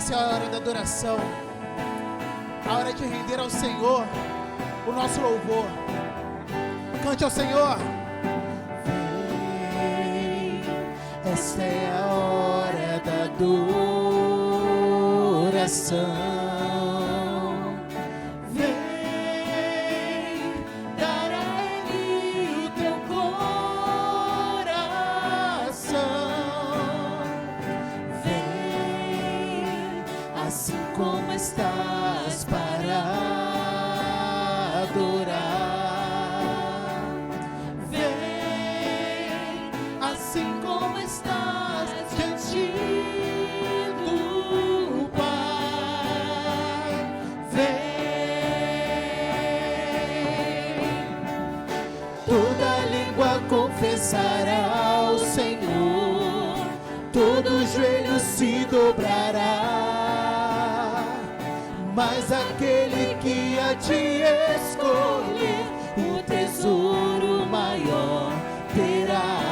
Essa é a hora da adoração, a hora de render ao Senhor o nosso louvor. Cante ao Senhor. Vem, esta é a hora da adoração. Como estás para adorar? Vem, assim como estás diante do Pai. Vem, toda língua confessará ao Senhor, todo joelho se dobrará. Mas aquele que a ti escolher, o tesouro maior terá.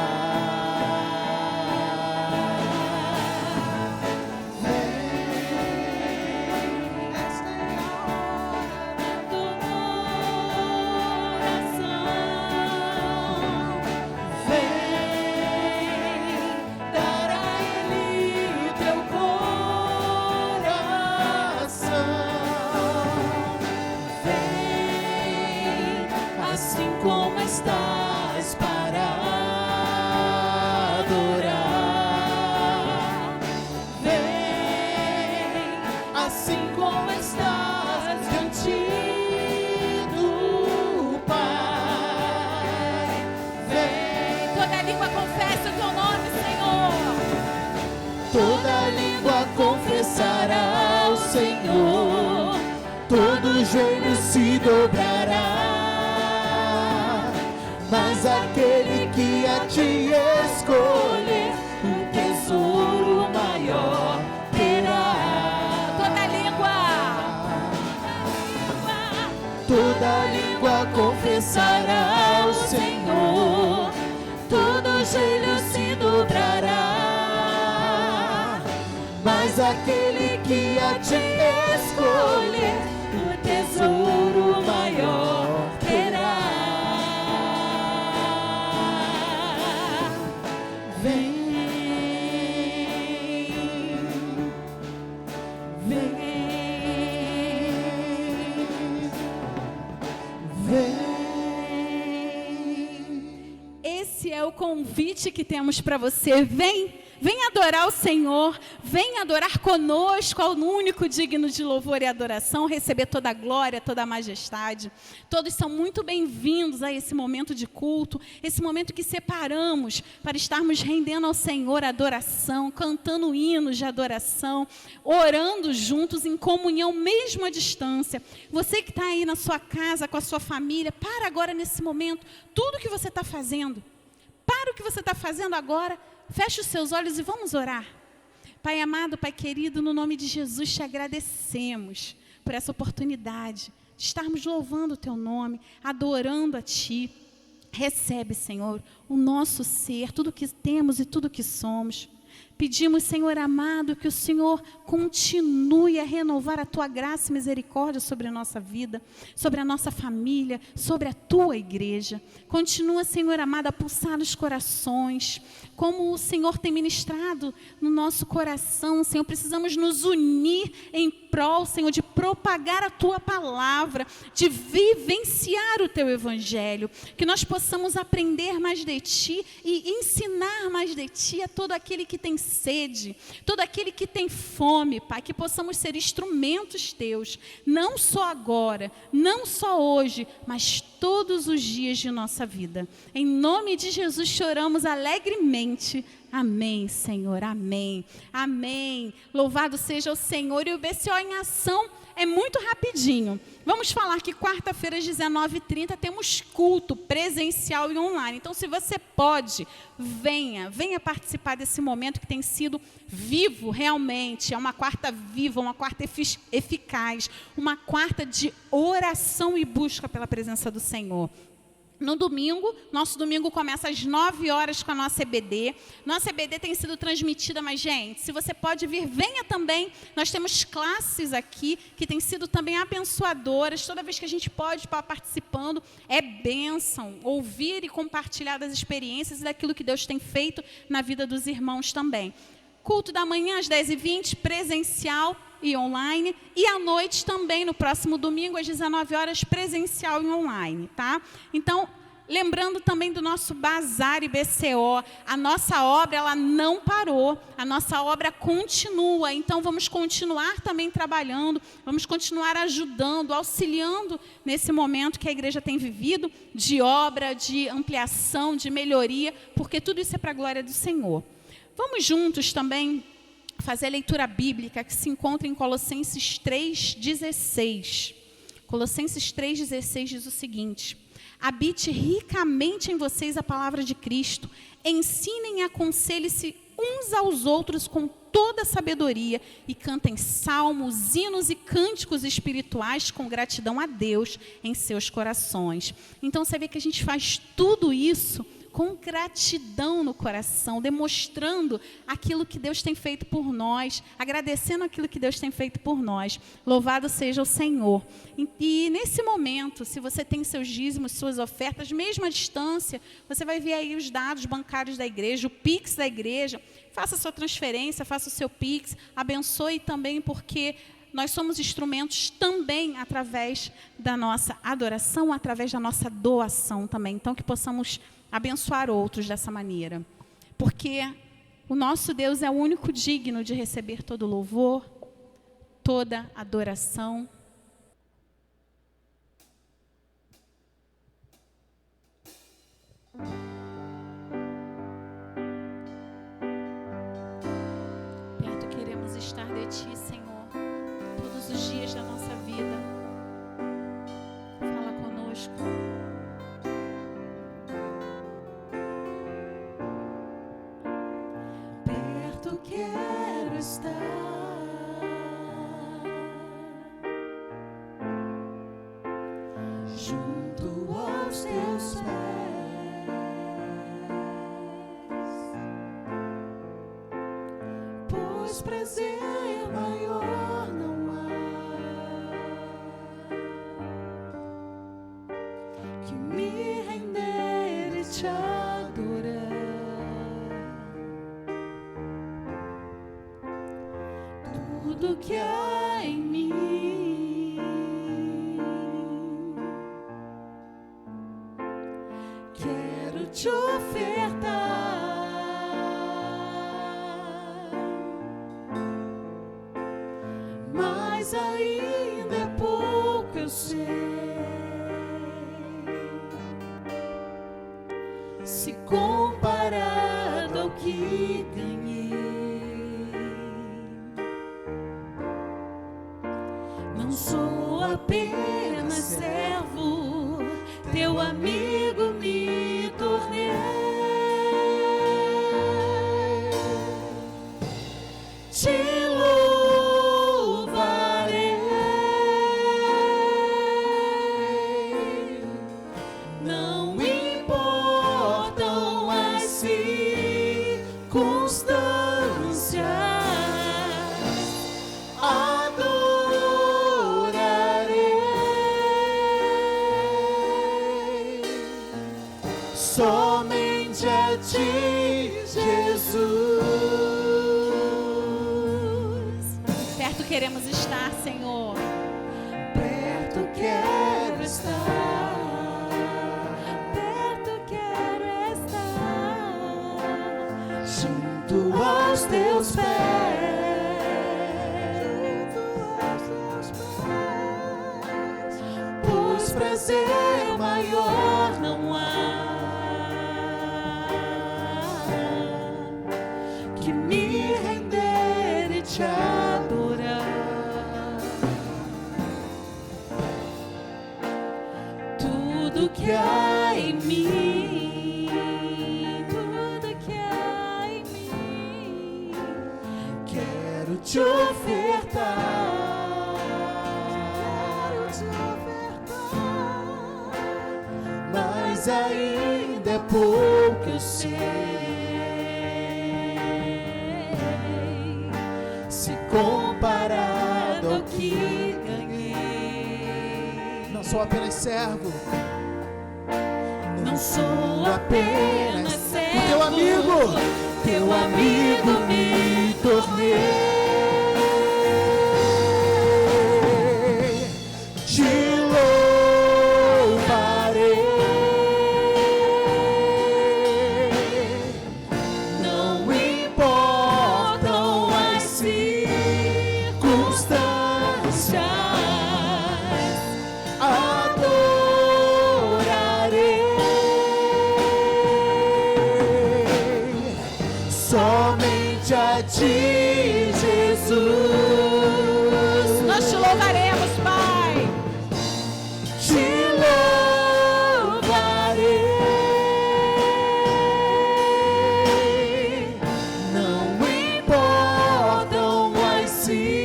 Estás para adorar? Vem, assim como estás diante do Pai. Vem, toda língua confessa o teu nome, Senhor. Toda língua confessará ao Senhor, todo joelho se dobrará. Mas aquele que a ti escolher, um tesouro maior terá. Toda língua confessará ao Senhor, todo joelho se dobrará. Mas aquele que a ti escolher, um tesouro maior terá. Vem, vem, vem. Esse é o convite que temos para você. Vem adorar o Senhor, vem adorar conosco ao único digno de louvor e adoração, receber toda a glória, toda a majestade. Todos são muito bem-vindos a esse momento de culto, esse momento que separamos para estarmos rendendo ao Senhor a adoração, cantando hinos de adoração, orando juntos em comunhão, mesmo à distância. Você que está aí na sua casa, com a sua família, para agora nesse momento, tudo que você está fazendo, para o que você está fazendo agora, feche os seus olhos e vamos orar. Pai amado, Pai querido, no nome de Jesus te agradecemos por essa oportunidade de estarmos louvando o Teu nome, adorando a Ti. Recebe, Senhor, o nosso ser, tudo que temos e tudo que somos. Pedimos, Senhor amado, que o Senhor continue a renovar a Tua graça e misericórdia sobre a nossa vida, sobre a nossa família, sobre a Tua igreja. Continua, Senhor amado, a pulsar nos corações, como o Senhor tem ministrado no nosso coração, Senhor. Precisamos nos unir em prol, Senhor, de propagar a Tua palavra, de vivenciar o Teu evangelho, que nós possamos aprender mais de Ti e ensinar mais de Ti a todo aquele que tem sede, todo aquele que tem fome, Pai, que possamos ser instrumentos Teus, não só agora, não só hoje, mas todos os dias de nossa vida. Em nome de Jesus choramos alegremente. Amém, Senhor, amém, amém. Louvado seja o Senhor. E o BCO em ação é muito rapidinho. Vamos falar que quarta-feira às 19h30 temos culto presencial e online. Então, se você pode, venha participar desse momento que tem sido vivo realmente. É uma quarta viva, uma quarta eficaz, uma quarta de oração e busca pela presença do Senhor. No domingo, nosso domingo começa às 9 horas com a nossa EBD. Nossa EBD tem sido transmitida, mas, gente, se você pode vir, venha também. Nós temos classes aqui que têm sido também abençoadoras. Toda vez que a gente pode estar participando, é bênção. Ouvir e compartilhar das experiências e daquilo que Deus tem feito na vida dos irmãos também. Culto da manhã às 10h20, presencial e online. E à noite também, no próximo domingo, às 19 horas, presencial e online, tá? Então, lembrando também do nosso Bazar e BCO, a nossa obra, ela não parou, a nossa obra continua. Então, vamos continuar também trabalhando, vamos continuar ajudando, auxiliando nesse momento que a igreja tem vivido, de obra, de ampliação, de melhoria, porque tudo isso é para a glória do Senhor. Vamos juntos também fazer a leitura bíblica que se encontra em Colossenses 3,16. Colossenses 3,16 diz o seguinte: habite ricamente em vocês a palavra de Cristo, ensinem e aconselhem-se uns aos outros com toda a sabedoria e cantem salmos, hinos e cânticos espirituais com gratidão a Deus em seus corações. Então você vê que a gente faz tudo isso com gratidão no coração, demonstrando aquilo que Deus tem feito por nós, agradecendo aquilo que Deus tem feito por nós. Louvado seja o Senhor. E nesse momento, se você tem seus dízimos, suas ofertas, mesmo à distância, você vai ver aí os dados bancários da igreja, o Pix da igreja. Faça a sua transferência, faça o seu Pix, abençoe também, porque nós somos instrumentos também através da nossa adoração, através da nossa doação também. Então, que possamos abençoar outros dessa maneira. Porque o nosso Deus é o único digno de receber todo louvor, toda adoração. Perto queremos estar de Ti, Senhor, todos os dias da nossa vida. Fala conosco. Quero estar junto aos teus pés, pois prazer maior não há que me render e te adorar. Tudo que há em mim, quero te ofertar, mas ainda é pouco, eu sei. Se comparado ao que ganhei, não sou apenas servo, teu amigo me tornei. Te louvarei, não importam as circunstâncias. Somente a Ti, Jesus. Perto queremos estar, Senhor. Perto quero estar. Perto quero estar. Junto aos Teus pés. Pois prazer maior não há que me render e te adorar. Tudo que há em mim, tudo que há em mim, quero te ofertar, quero te ofertar, mas mas ainda é pouco, eu sei. Se comparado ao que ganhei, não sou apenas servo, não sou apenas servo, teu amigo me tornei. Te louvarei, não importam as circunstâncias, adorarei somente a ti, Jesus. Nós te louvaremos, Pai. Te louvarei, não importam as circunstâncias,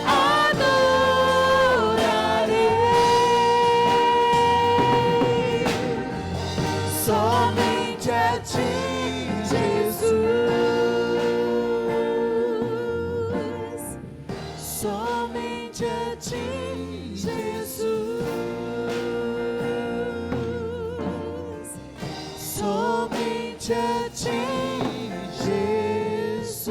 adorarei somente a ti, Jesus. Somente a ti, Jesus. Somente a ti, Jesus.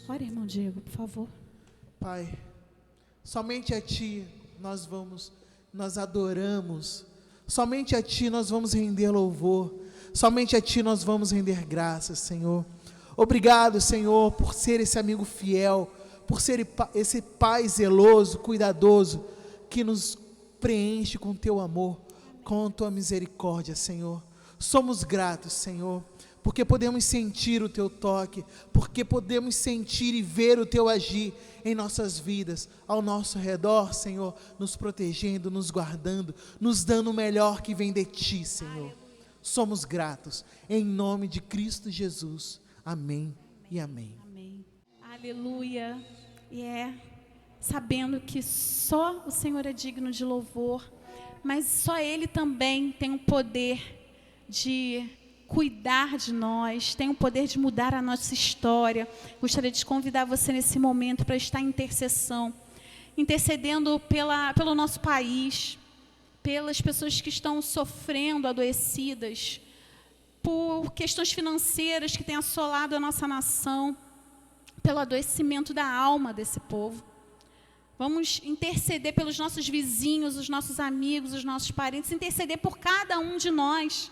Ora, irmão Diego, por favor. Pai, somente a ti nós adoramos. Somente a ti nós vamos render louvor. Somente a ti nós vamos render graças, Senhor. Obrigado, Senhor, por ser esse amigo fiel, por ser esse Pai zeloso, cuidadoso, que nos preenche com teu amor, com tua misericórdia, Senhor. Somos gratos, Senhor, porque podemos sentir o teu toque, porque podemos sentir e ver o teu agir em nossas vidas, ao nosso redor, Senhor, nos protegendo, nos guardando, nos dando o melhor que vem de ti, Senhor. Somos gratos, em nome de Cristo Jesus. Amém e amém. Amém. Aleluia. E sabendo que só o Senhor é digno de louvor, mas só Ele também tem o poder de cuidar de nós, tem o poder de mudar a nossa história. Gostaria de convidar você nesse momento para estar em intercessão, intercedendo pelo nosso país, pelas pessoas que estão sofrendo, adoecidas, por questões financeiras que têm assolado a nossa nação, pelo adoecimento da alma desse povo. Vamos interceder pelos nossos vizinhos, os nossos amigos, os nossos parentes, interceder por cada um de nós.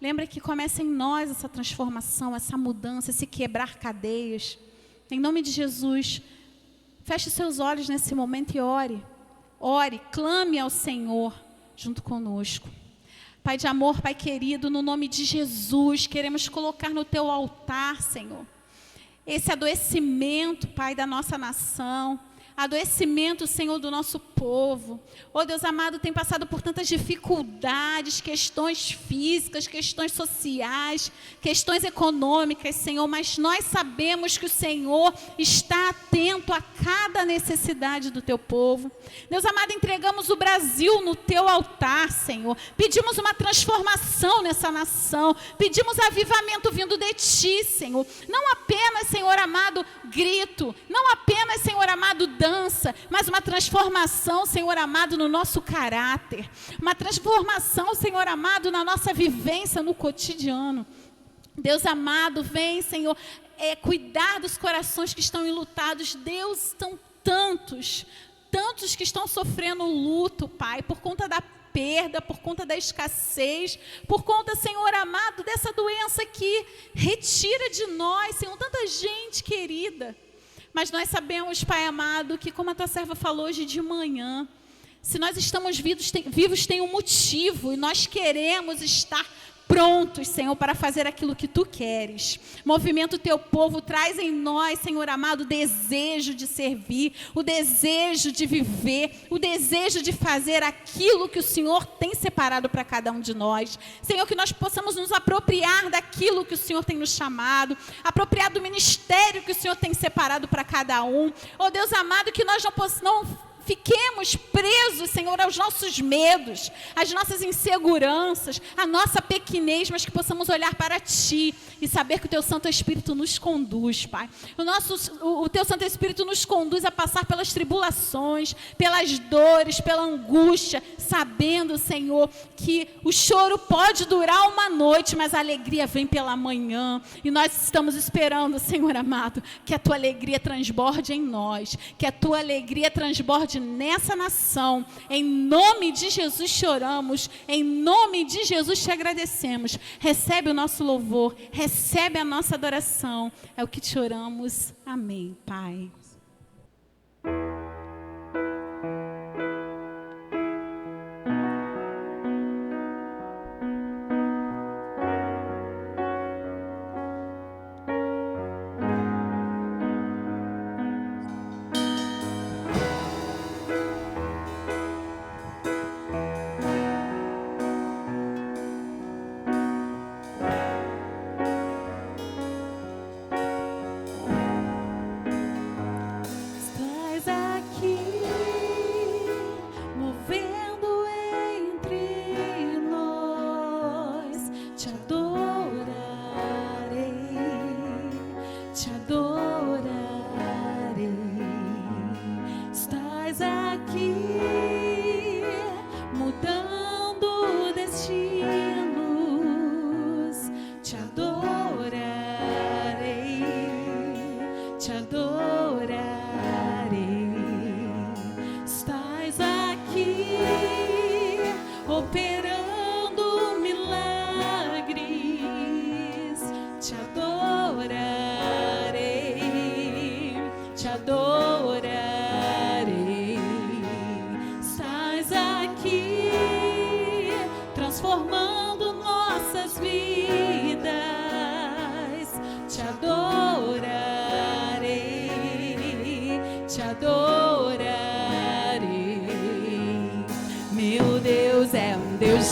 Lembra que começa em nós essa transformação, essa mudança, esse quebrar cadeias. Em nome de Jesus, feche os seus olhos nesse momento e ore. Ore, clame ao Senhor junto conosco. Pai de amor, Pai querido, no nome de Jesus, queremos colocar no teu altar, Senhor, esse adoecimento, Pai, da nossa nação, adoecimento, Senhor, do nosso povo. Oh, Deus amado, tem passado por tantas dificuldades, questões físicas, questões sociais, questões econômicas, Senhor, mas nós sabemos que o Senhor está atento a cada necessidade do teu povo. Deus amado, entregamos o Brasil no teu altar, Senhor. Pedimos uma transformação nessa nação, pedimos avivamento vindo de ti, Senhor. Não apenas, Senhor amado, grito, não apenas, Senhor amado, dança, mas uma transformação, Senhor amado, no nosso caráter, uma transformação, Senhor amado, na nossa vivência no cotidiano. Deus amado, vem, Senhor, cuidar dos corações que estão enlutados. Deus, são tantos que estão sofrendo luto, Pai, por conta da perda, por conta da escassez, por conta, Senhor amado, dessa doença que retira de nós, Senhor, tanta gente querida. Mas nós sabemos, Pai amado, que como a tua serva falou hoje de manhã, se nós estamos vivos tem um motivo, e nós queremos estar prontos, Senhor, para fazer aquilo que Tu queres. Movimenta o Teu povo, traz em nós, Senhor amado, o desejo de servir, o desejo de viver, o desejo de fazer aquilo que o Senhor tem separado para cada um de nós. Senhor, que nós possamos nos apropriar daquilo que o Senhor tem nos chamado, apropriar do ministério que o Senhor tem separado para cada um. Oh Deus amado, que nós não fiquemos presos, Senhor, aos nossos medos, às nossas inseguranças, à nossa pequenez, mas que possamos olhar para Ti e saber que o Teu Santo Espírito nos conduz, Pai. O Teu Santo Espírito nos conduz a passar pelas tribulações, pelas dores, pela angústia, sabendo, Senhor, que o choro pode durar uma noite, mas a alegria vem pela manhã. E nós estamos esperando, Senhor amado, que a Tua alegria transborde em nós, que a Tua alegria transborde nessa nação. Em nome de Jesus choramos, em nome de Jesus te agradecemos. Recebe o nosso louvor, recebe a nossa adoração. É o que te oramos. Amém, Pai.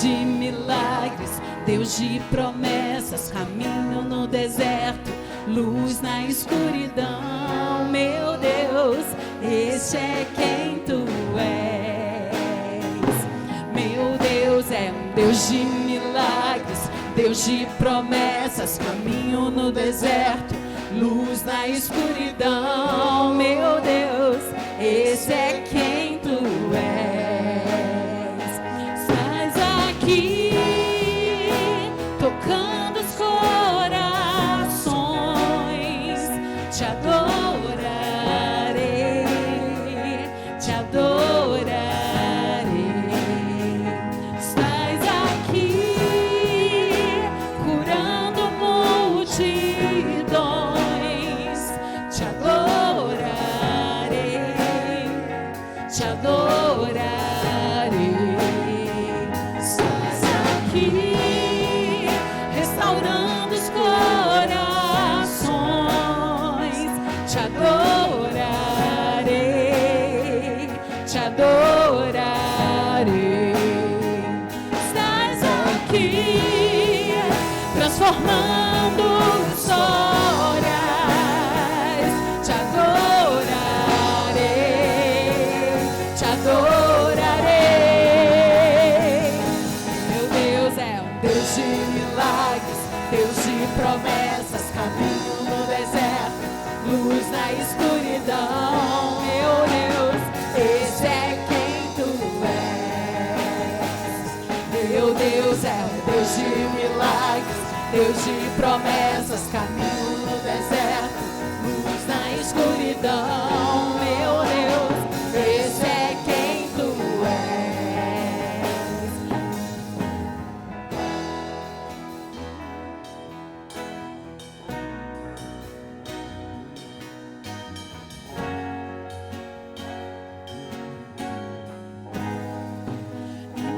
De milagres, Deus de promessas, caminho no deserto, luz na escuridão. Meu Deus, esse é quem Tu és. Meu Deus é um Deus de milagres, Deus de promessas, caminho no deserto, luz na escuridão. Meu Deus, esse é quem Tu és. Aqui, tocando os corações, te adorarei, te adorarei. Estás aqui, curando multidões, te adorarei, te adorarei. Restaurando os corações, te adorarei, te adorarei. Estás aqui, transformando histórias, te adorarei, te adorarei. Meu Deus é um Deus de milagres, Deus de promessas, caminho no deserto, luz na escuridão. Meu Deus, esse é quem Tu és. Meu Deus é um Deus de milagres, Deus de promessas, caminho no deserto, luz na escuridão. Meu Deus, esse é quem Tu és.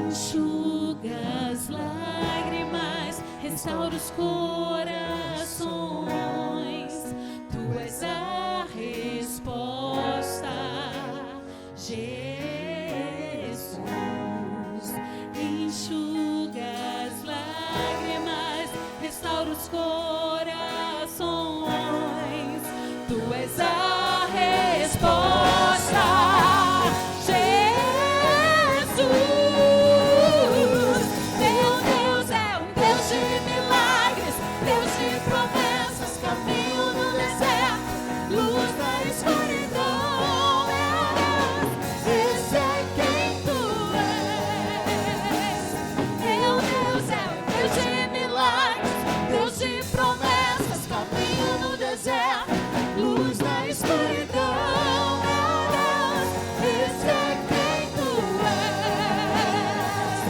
Enxuga as lágrimas restaura os corações. Tu és a resposta, Jesus. Enxuga as lágrimas, restaura os corações. Tu és a resposta, Jesus. Meu Deus é um Deus de milagres, Deus de promessas, caminho no deserto, luz na escuridão. Esse é quem tu és. Meu Deus é um Deus de milagres, Deus de promessas, caminho no deserto, luz na escuridão. Esse é quem tu és.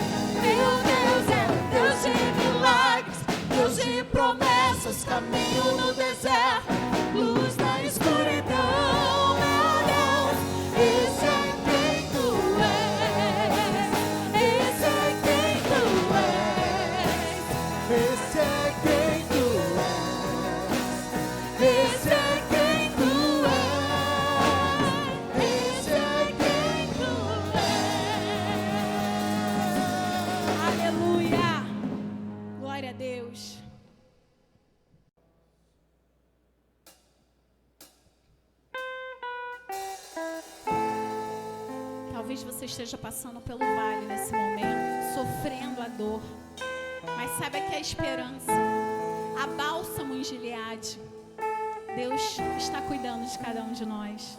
Meu Deus é um Deus de milagres, Deus de promessas, caminho no deserto, luz na escuridão. Esse é quem tu és. Esse é quem tu és. Esse é quem tu és. Esse é quem tu és. Esse é quem tu és. Aleluia. Glória a Deus. Talvez você esteja passando pelo vale nesse momento, sofrendo a dor. Mas saiba que a esperança, a bálsamo em Gileade, Deus está cuidando de cada um de nós.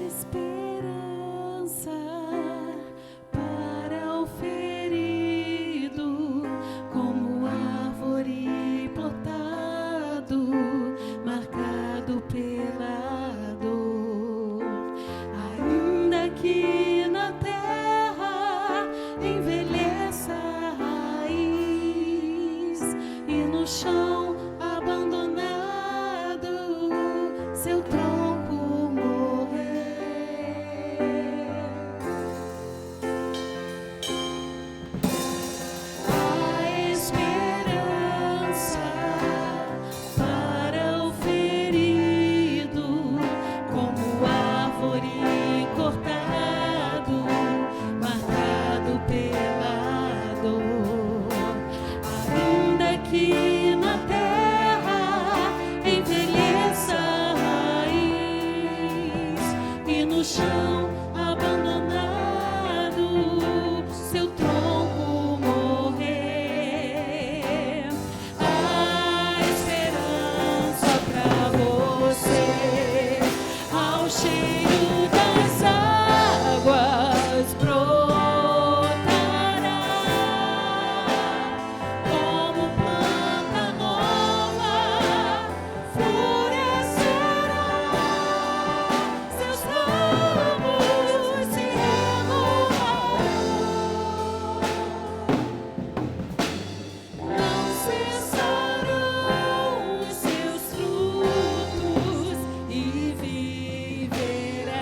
Esperança para o ferido, como árvore plantado, marcado pela dor. Ainda que na terra envelheça a raiz e no chão abandonado seu tronco morrer. A esperança para o ferido, como árvore cortado, marcado pela dor. Ainda que na terra envelheça a raiz e no chão abandonado seu tronco morrer. A esperança pra você, ao cheiro das águas brotará, como planta nova florescerá, seus ramos se renovarão, não cessarão os seus frutos e viverá.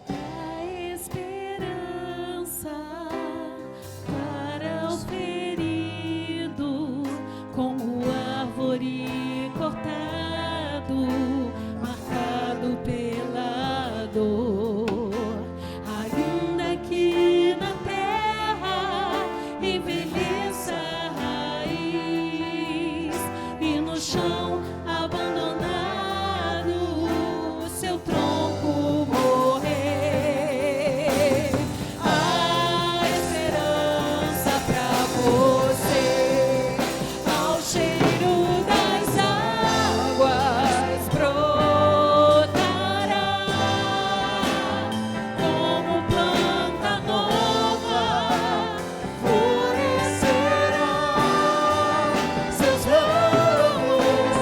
A esperança para o ferido, como árvore cortado, marcado pela dor. Ainda que na terra envelheça a raiz e no chão abandonado seu tronco morrer. A esperança pra você, ao cheiro das águas brotará, como planta nova florescerá, seus ramos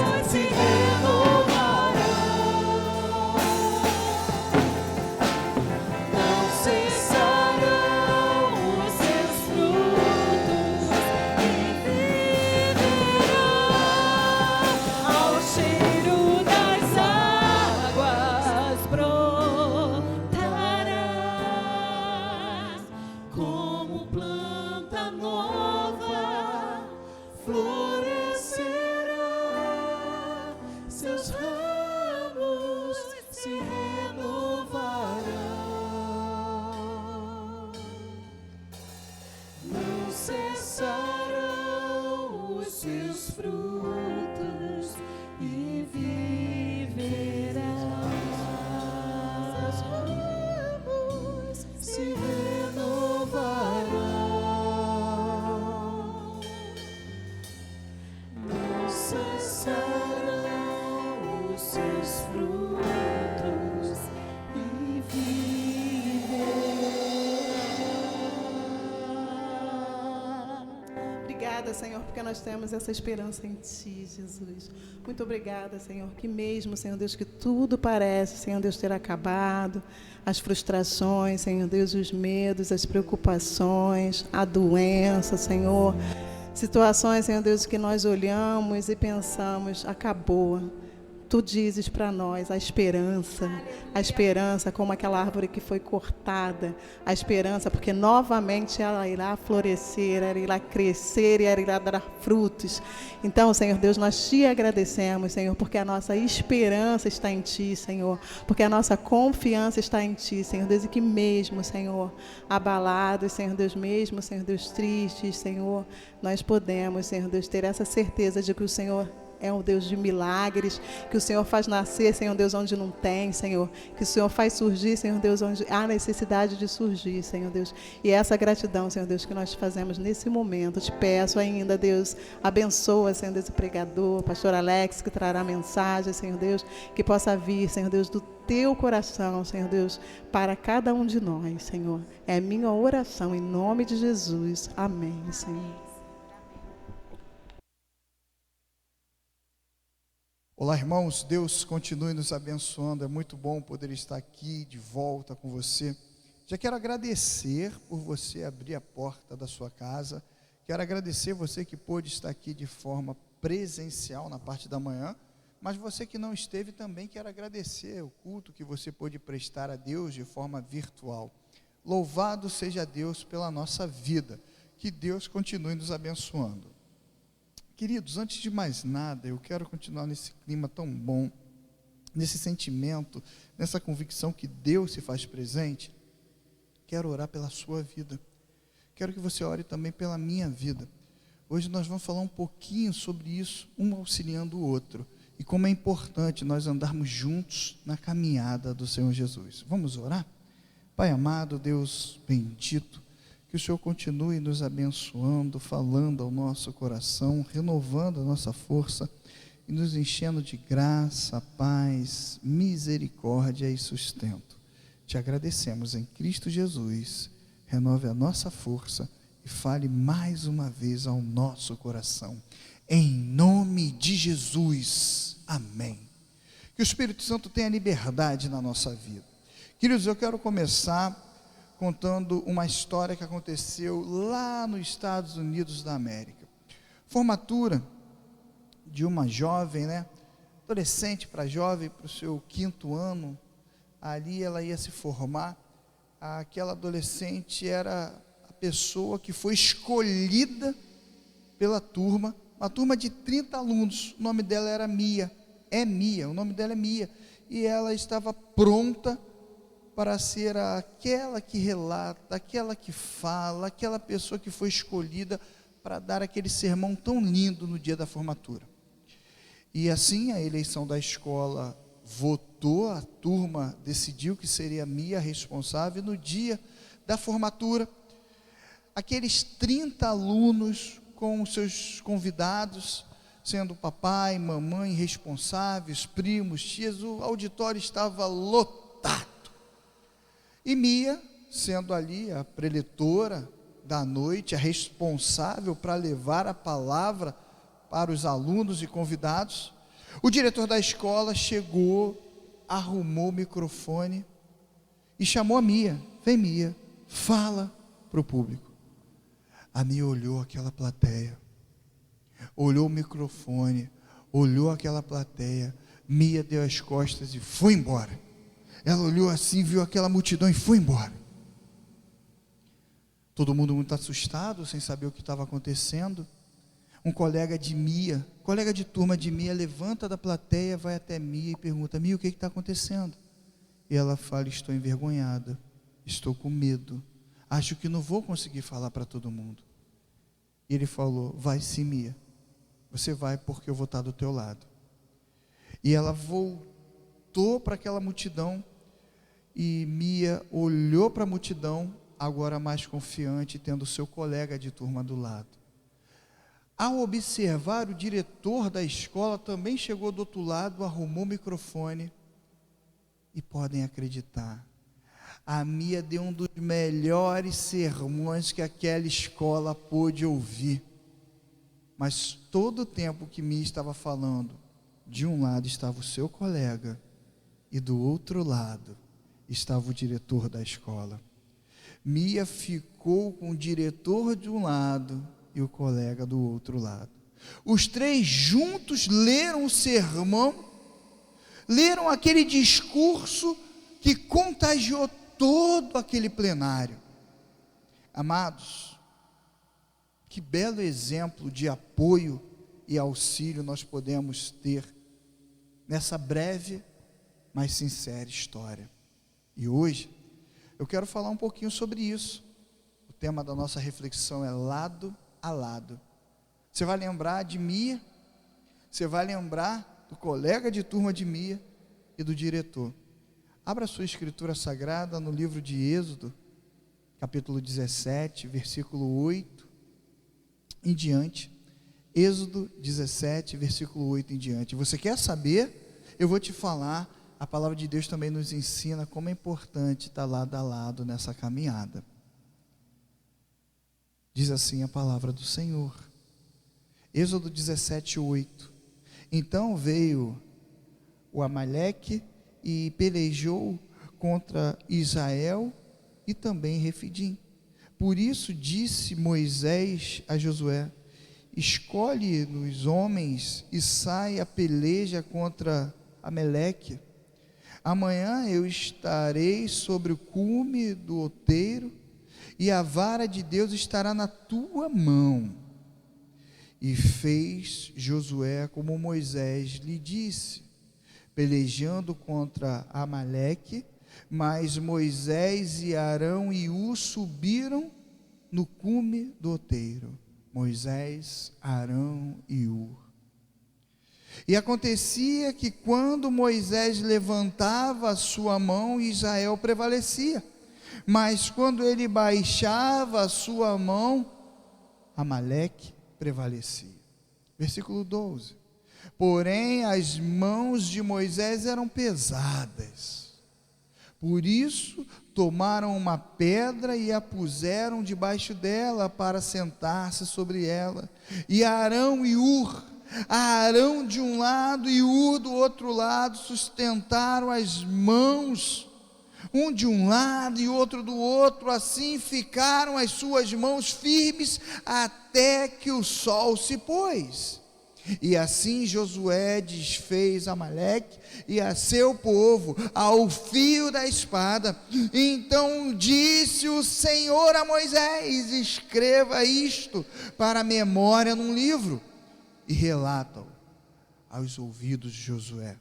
seus frutos e viverá. Obrigada, Senhor, porque nós temos essa esperança em Ti, Jesus. Muito obrigada, Senhor, que mesmo, Senhor Deus, que tudo parece, Senhor Deus, ter acabado, as frustrações, Senhor Deus, os medos, as preocupações, a doença, Senhor, situações, Senhor Deus, que nós olhamos e pensamos, acabou. Tu dizes para nós a esperança como aquela árvore que foi cortada, a esperança porque novamente ela irá florescer, ela irá crescer e ela irá dar frutos. Então, Senhor Deus, nós te agradecemos, Senhor, porque a nossa esperança está em Ti, Senhor, porque a nossa confiança está em Ti, Senhor Deus, e que mesmo, Senhor, abalados, Senhor Deus, mesmo, Senhor Deus, tristes, Senhor, nós podemos, Senhor Deus, ter essa certeza de que o Senhor é um Deus de milagres, que o Senhor faz nascer, Senhor Deus, onde não tem, Senhor, que o Senhor faz surgir, Senhor Deus, onde há necessidade de surgir, Senhor Deus, e essa gratidão, Senhor Deus, que nós fazemos nesse momento. Te peço ainda, Deus, abençoa, Senhor Deus, o pregador, pastor Alex, que trará a mensagem, Senhor Deus, que possa vir, Senhor Deus, do Teu coração, Senhor Deus, para cada um de nós, Senhor. É minha oração, em nome de Jesus. Amém, Senhor. Olá, irmãos, Deus continue nos abençoando, é muito bom poder estar aqui de volta com você. Já quero agradecer por você abrir a porta da sua casa, quero agradecer você que pôde estar aqui de forma presencial na parte da manhã, mas você que não esteve também, quero agradecer o culto que você pôde prestar a Deus de forma virtual. Louvado seja Deus pela nossa vida, que Deus continue nos abençoando. Queridos, antes de mais nada, eu quero continuar nesse clima tão bom, nesse sentimento, nessa convicção que Deus se faz presente. Quero orar pela sua vida. Quero que você ore também pela minha vida. Hoje nós vamos falar um pouquinho sobre isso, um auxiliando o outro, e como é importante nós andarmos juntos na caminhada do Senhor Jesus. Vamos orar? Pai amado, Deus bendito, que o Senhor continue nos abençoando, falando ao nosso coração, renovando a nossa força e nos enchendo de graça, paz, misericórdia e sustento. Te agradecemos em Cristo Jesus. Renove a nossa força e fale mais uma vez ao nosso coração. Em nome de Jesus. Amém. Que o Espírito Santo tenha liberdade na nossa vida. Queridos, eu quero começar contando uma história que aconteceu lá nos Estados Unidos da América. Formatura de uma jovem, adolescente para jovem, para o seu 5º ano, ali ela ia se formar. Aquela adolescente era a pessoa que foi escolhida pela turma, uma turma de 30 alunos, o nome dela era Mia, o nome dela é Mia, e ela estava pronta para ser aquela que relata, aquela que fala, aquela pessoa que foi escolhida para dar aquele sermão tão lindo no dia da formatura. E assim a eleição da escola votou, a turma decidiu que seria Mia responsável, e no dia da formatura, aqueles 30 alunos com os seus convidados, sendo papai, mamãe, responsáveis, primos, tias, o auditório estava lotado. E Mia, sendo ali a preletora da noite, a responsável para levar a palavra para os alunos e convidados, o diretor da escola chegou, arrumou o microfone e chamou a Mia. Vem, Mia, fala para o público. A Mia olhou aquela plateia, olhou o microfone, olhou aquela plateia. Mia deu as costas e foi embora. Ela olhou assim, viu aquela multidão e foi embora. Todo mundo muito assustado, sem saber o que estava acontecendo. Um colega de turma de Mia, levanta da plateia, vai até Mia e pergunta: Mia, o que está acontecendo? E ela fala: estou envergonhada, estou com medo, acho que não vou conseguir falar para todo mundo. E ele falou: vai sim, Mia, você vai, porque eu vou estar do teu lado. E ela voltou para aquela multidão, e Mia olhou para a multidão, agora mais confiante, tendo seu colega de turma do lado. Ao observar, o diretor da escola também chegou do outro lado, arrumou o microfone. E podem acreditar, a Mia deu um dos melhores sermões que aquela escola pôde ouvir. Mas todo o tempo que Mia estava falando, de um lado estava o seu colega e do outro lado estava o diretor da escola. Mia ficou com o diretor de um lado e o colega do outro lado. Os três juntos leram o sermão, leram aquele discurso que contagiou todo aquele plenário. Amados, que belo exemplo de apoio e auxílio nós podemos ter nessa breve, mas sincera história. E hoje, eu quero falar um pouquinho sobre isso. O tema da nossa reflexão é lado a lado. Você vai lembrar de Mia, você vai lembrar do colega de turma de Mia e do diretor. Abra sua escritura sagrada no livro de Êxodo, capítulo 17, versículo 8 em diante. Êxodo 17, versículo 8 em diante. Você quer saber? Eu vou te falar. A palavra de Deus também nos ensina como é importante estar lado a lado nessa caminhada. Diz assim a palavra do Senhor. Êxodo 17, 8. Então veio o Amaleque e pelejou contra Israel e também Refidim. Por isso disse Moisés a Josué: escolhe-nos homens e sai a peleja contra Amaleque. Amanhã eu estarei sobre o cume do outeiro, e a vara de Deus estará na tua mão. E fez Josué como Moisés lhe disse, pelejando contra Amaleque. Mas Moisés e Arão e Ur subiram no cume do outeiro. Moisés, Arão e Ur. E acontecia que quando Moisés levantava a sua mão, Israel prevalecia. Mas quando ele baixava a sua mão, Amaleque prevalecia. Versículo 12. Porém, as mãos de Moisés eram pesadas. Por isso, tomaram uma pedra e a puseram debaixo dela para sentar-se sobre ela. E Arão e Ur, Arão de um lado e Ur do outro lado, sustentaram as mãos, um de um lado e outro do outro. Assim ficaram as suas mãos firmes até que o sol se pôs. E assim Josué desfez Amaleque e a seu povo ao fio da espada. Então disse o Senhor a Moisés: escreva isto para a memória num livro e relata-o aos ouvidos de Josué,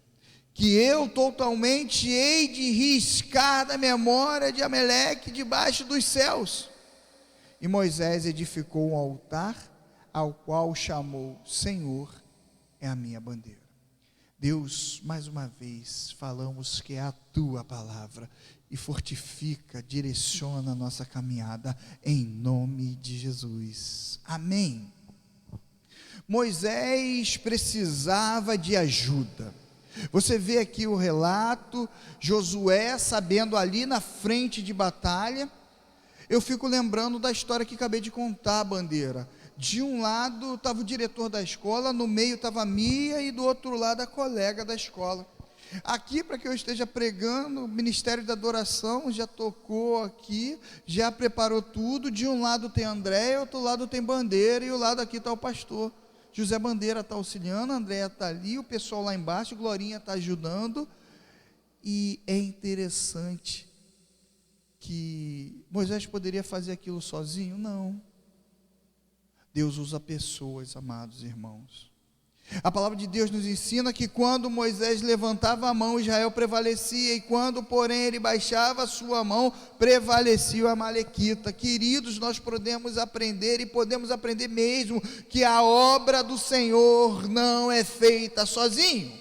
que eu totalmente hei de riscar da memória de Amaleque debaixo dos céus. E Moisés edificou um altar, ao qual chamou Senhor é a minha bandeira. Deus, mais uma vez, falamos que é a tua palavra e fortifica, direciona a nossa caminhada em nome de Jesus. Amém. Moisés precisava de ajuda. Você vê aqui o relato, Josué sabendo ali na frente de batalha. Eu fico lembrando da história que acabei de contar, bandeira. De um lado estava o diretor da escola, no meio estava a Mia e do outro lado a colega da escola. Aqui, para que eu esteja pregando, o Ministério da Adoração já tocou aqui, já preparou tudo. De um lado tem André, do outro lado tem Bandeira, e o lado aqui está o pastor José Bandeira está auxiliando, a Andréia está ali, o pessoal lá embaixo, Glorinha está ajudando. E é interessante que Moisés poderia fazer aquilo sozinho? Não. Deus usa pessoas, amados irmãos. A palavra de Deus nos ensina que quando Moisés levantava a mão, Israel prevalecia, e quando, porém, ele baixava a sua mão, prevalecia o amalequita. Queridos, nós podemos aprender, e podemos aprender mesmo, que a obra do Senhor não é feita sozinho.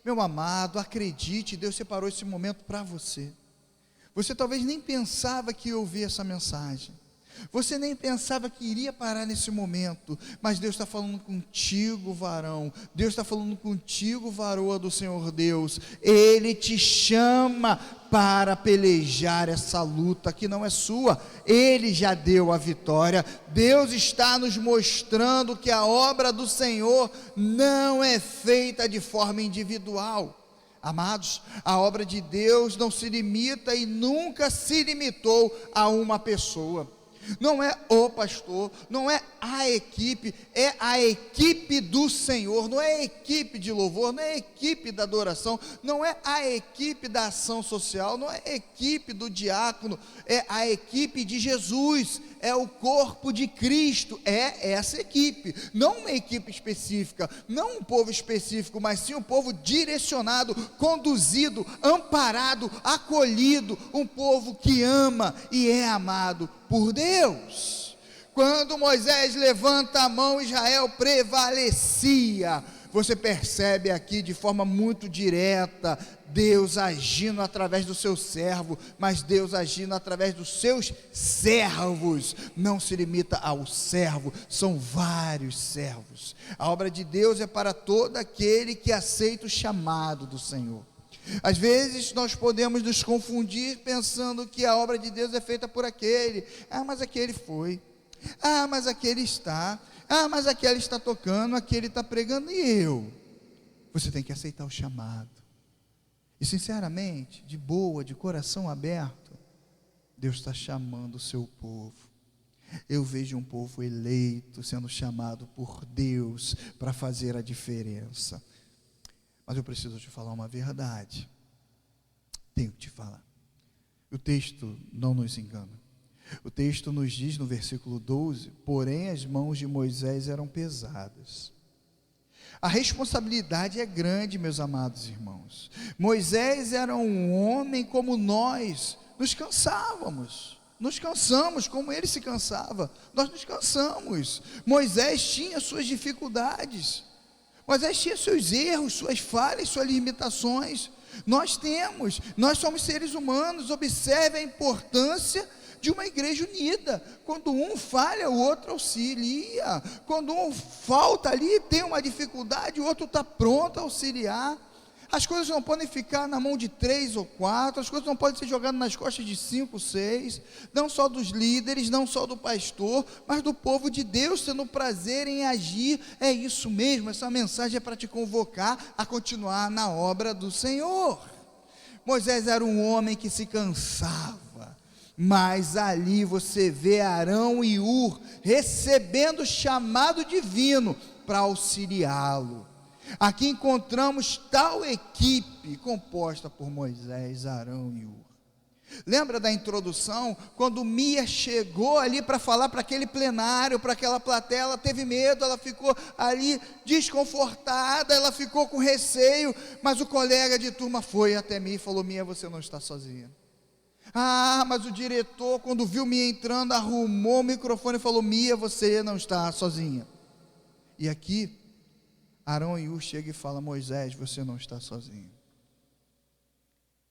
Meu amado, acredite, Deus separou esse momento para você. Você talvez nem pensava que ia ouvir essa mensagem. Você nem pensava que iria parar nesse momento, mas Deus está falando contigo, varão. Deus está falando contigo, varoa do Senhor Deus. Ele te chama para pelejar essa luta que não é sua. Ele já deu a vitória. Deus está nos mostrando que a obra do Senhor não é feita de forma individual. Amados, a obra de Deus não se limita e nunca se limitou a uma pessoa. Não é o pastor, não é a equipe, é a equipe do Senhor. Não é a equipe de louvor, não é a equipe da adoração, não é a equipe da ação social, não é a equipe do diácono, é a equipe de Jesus, é o corpo de Cristo, é essa equipe, não uma equipe específica, não um povo específico, mas sim um povo direcionado, conduzido, amparado, acolhido, um povo que ama e é amado por Deus. Quando Moisés levanta a mão, Israel prevalecia. Você percebe aqui de forma muito direta, Deus agindo através do seu servo, mas Deus agindo através dos seus servos. Não se limita ao servo, são vários servos. A obra de Deus é para todo aquele que aceita o chamado do Senhor. Às vezes nós podemos nos confundir pensando que a obra de Deus é feita por aquele. Mas aquele foi. Mas aquele está. Mas aquele está tocando, aquele está pregando, e eu? Você tem que aceitar o chamado. E sinceramente, de boa, de coração aberto, Deus está chamando o seu povo. Eu vejo um povo eleito, sendo chamado por Deus para fazer a diferença. Mas eu preciso te falar uma verdade. Tenho que te falar. O texto não nos engana. O texto nos diz no versículo 12: porém as mãos de Moisés eram pesadas. A responsabilidade é grande, meus amados irmãos. Moisés era um homem como nós, nos cansamos como ele se cansava, nós nos cansamos. Moisés tinha suas dificuldades, Moisés tinha seus erros, suas falhas, suas limitações. Nós somos seres humanos. Observe a importância de uma igreja unida. Quando um falha, o outro auxilia. Quando um falta ali, tem uma dificuldade, o outro está pronto a auxiliar. As coisas não podem ficar na mão de 3 ou 4, as coisas não podem ser jogadas nas costas de 5, 6, não só dos líderes, não só do pastor, mas do povo de Deus, tendo prazer em agir. É isso mesmo, essa mensagem é para te convocar a continuar na obra do Senhor. Moisés era um homem que se cansava, mas ali você vê Arão e Hur recebendo o chamado divino para auxiliá-lo. Aqui encontramos tal equipe composta por Moisés, Arão e Hur. Lembra da introdução? Quando Mia chegou ali para falar para aquele plenário, para aquela plateia, ela teve medo, ela ficou ali desconfortada, ela ficou com receio, mas o colega de turma foi até mim e falou: Mia, você não está sozinha. Mas o diretor, quando viu Mia entrando, arrumou o microfone e falou: Mia, você não está sozinha. E aqui Arão e Hur chega e fala: Moisés, você não está sozinho.